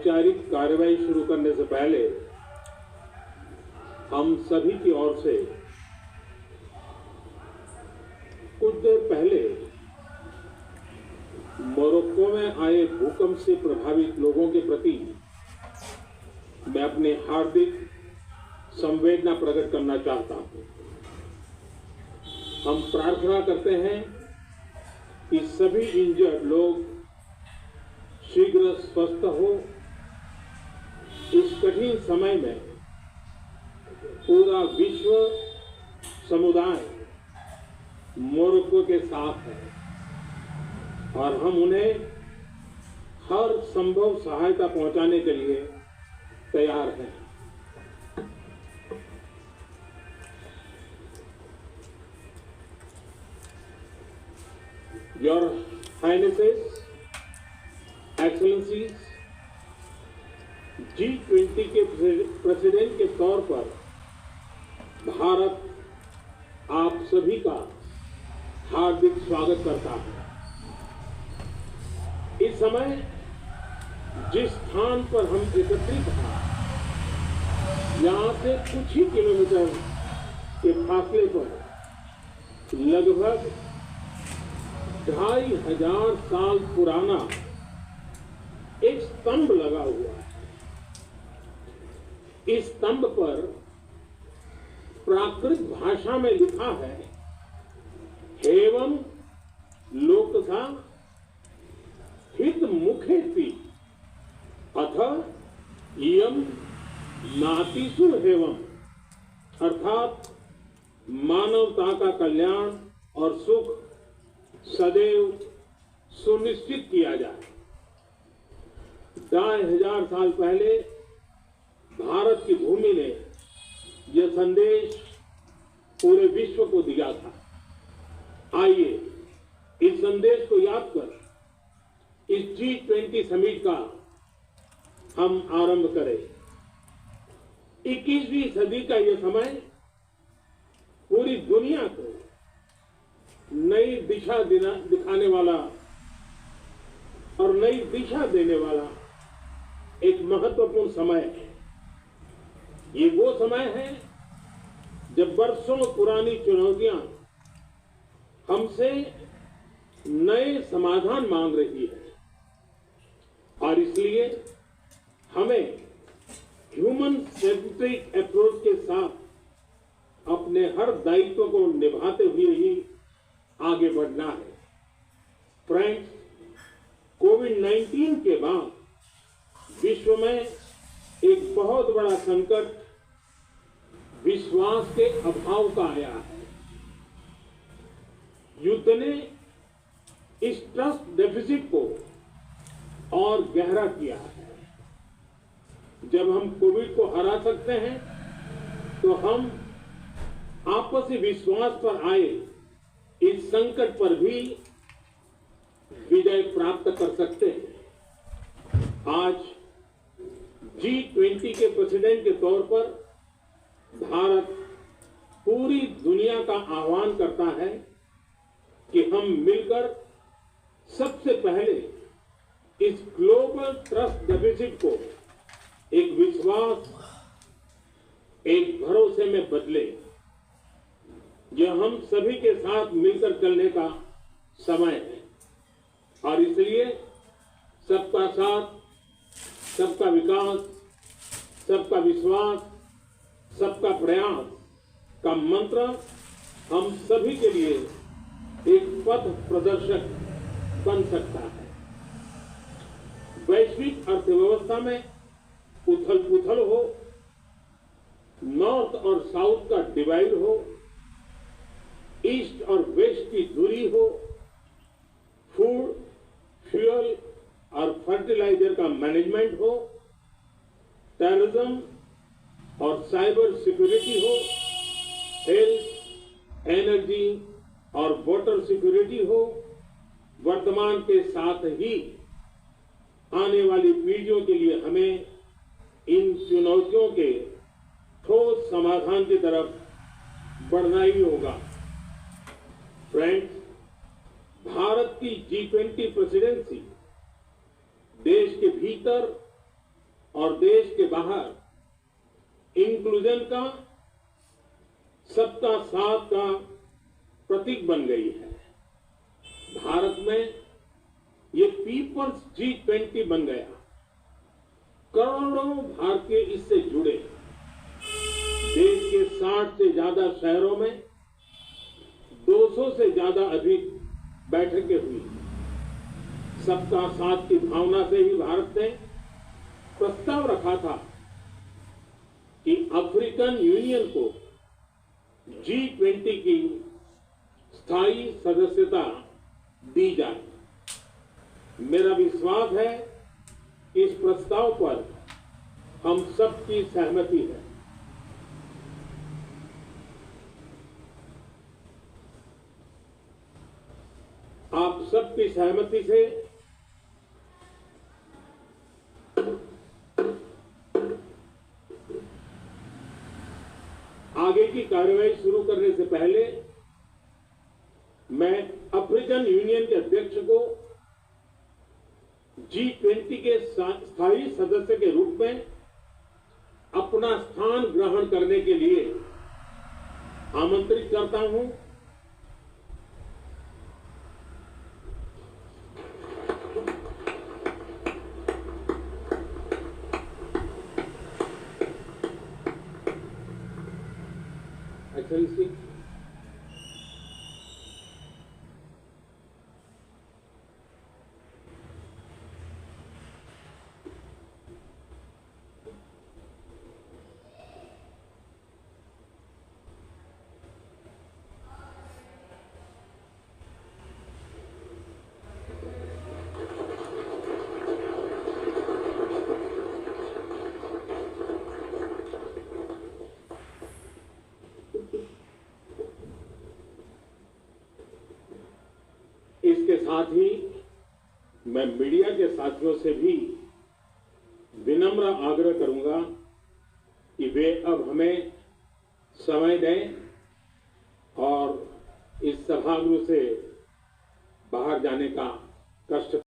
औपचारिक कार्रवाई शुरू करने से पहले हम सभी की ओर से कुछ देर पहले मोरक्को में आए भूकंप से प्रभावित लोगों के प्रति मैं अपनी हार्दिक संवेदना प्रकट करना चाहता हूं। हम प्रार्थना करते हैं कि सभी इंजर्ड लोग शीघ्र स्वस्थ हो। इस कठिन समय में पूरा विश्व समुदाय मोरक्को के साथ है और हम उन्हें हर संभव सहायता पहुंचाने के लिए तैयार हैं। Your Highnesses, Excellencies, G20 के प्रेसिडेंट के तौर पर भारत आप सभी का हार्दिक स्वागत करता है। इस समय जिस स्थान पर हम एकत्रित हैं, यहाँ से कुछ ही किलोमीटर के फासले पर लगभग 2500 साल पुराना एक स्तंभ लगा हुआ है। इस स्तंभ पर प्राकृत भाषा में लिखा है, एवं लोकसा हित मुखेति अथ इयं नातिषु एवं, अर्थात मानवता का कल्याण और सुख सदैव सुनिश्चित किया जाए। 2500 साल पहले भारत की भूमि ने यह संदेश पूरे विश्व को दिया था। आइए इस संदेश को याद कर इस G20 समिट का हम आरंभ करें। 21वीं सदी का यह समय पूरी दुनिया को नई दिशा दिखाने वाला और नई दिशा देने वाला एक महत्वपूर्ण समय है। ये वो समय है जब वर्षों पुरानी चुनौतियां हमसे नए समाधान मांग रही है और इसलिए हमें ह्यूमन सेंट्रिक अप्रोच के साथ अपने हर दायित्व को निभाते हुए ही आगे बढ़ना है। फ्रेंड्स, कोविड-19 के बाद विश्व में एक बहुत बड़ा संकट विश्वास के अभाव का आया है। युद्ध ने इस ट्रस्ट डेफिसिट को और गहरा किया है। जब हम कोविड को हरा सकते हैं तो हम आपसी विश्वास पर आए इस संकट पर भी विजय प्राप्त कर सकते हैं। आज G20 के प्रेसिडेंट के तौर पर भारत पूरी दुनिया का आह्वान करता है कि हम मिलकर सबसे पहले इस ग्लोबल ट्रस्ट डेफिसिट को एक विश्वास, एक भरोसे में बदले। यह हम सभी के साथ मिलकर चलने का समय है और इसलिए सबका साथ, सबका विकास, सबका विश्वास, सबका प्रयास का मंत्र हम सभी के लिए एक पथ प्रदर्शक बन सकता है। वैश्विक अर्थव्यवस्था में उथल-पुथल हो, नॉर्थ और साउथ का डिवाइड हो, ईस्ट और वेस्ट की दूरी हो, फूड, फ्यूल और फर्टिलाइजर का मैनेजमेंट हो, टेररिज्म और साइबर सिक्योरिटी हो, हेल्थ, एनर्जी और वाटर सिक्योरिटी हो, वर्तमान के साथ ही आने वाली पीढ़ियों के लिए हमें इन चुनौतियों के ठोस समाधान की तरफ बढ़ना ही होगा। फ्रेंड्स, भारत की G20 प्रेसिडेंसी देश के भीतर और देश के बाहर इंक्लूजन का, सबका साथ का प्रतीक बन गई है। भारत में ये पीपल्स G20 बन गया। करोड़ों भारतीय इससे जुड़े। देश के 60 से ज्यादा शहरों में 200 से ज्यादा अधिक बैठकें हुई। सबका साथ की भावना से ही भारत ने प्रस्ताव रखा था कि अफ्रीकन यूनियन को G20 की स्थायी सदस्यता दी जाए। मेरा विश्वास है कि इस प्रस्ताव पर हम सबकी सहमति है। आप सबकी सहमति से आगे की कार्रवाई शुरू करने से पहले मैं अफ्रीकन यूनियन के अध्यक्ष को G20 के स्थायी सदस्य के रूप में अपना स्थान ग्रहण करने के लिए आमंत्रित करता हूं। एक्सेलेंसी, इसके साथ ही मैं मीडिया के साथियों से भी विनम्र आग्रह करूंगा कि वे अब हमें समय दें और इस सभागृह से बाहर जाने का कष्ट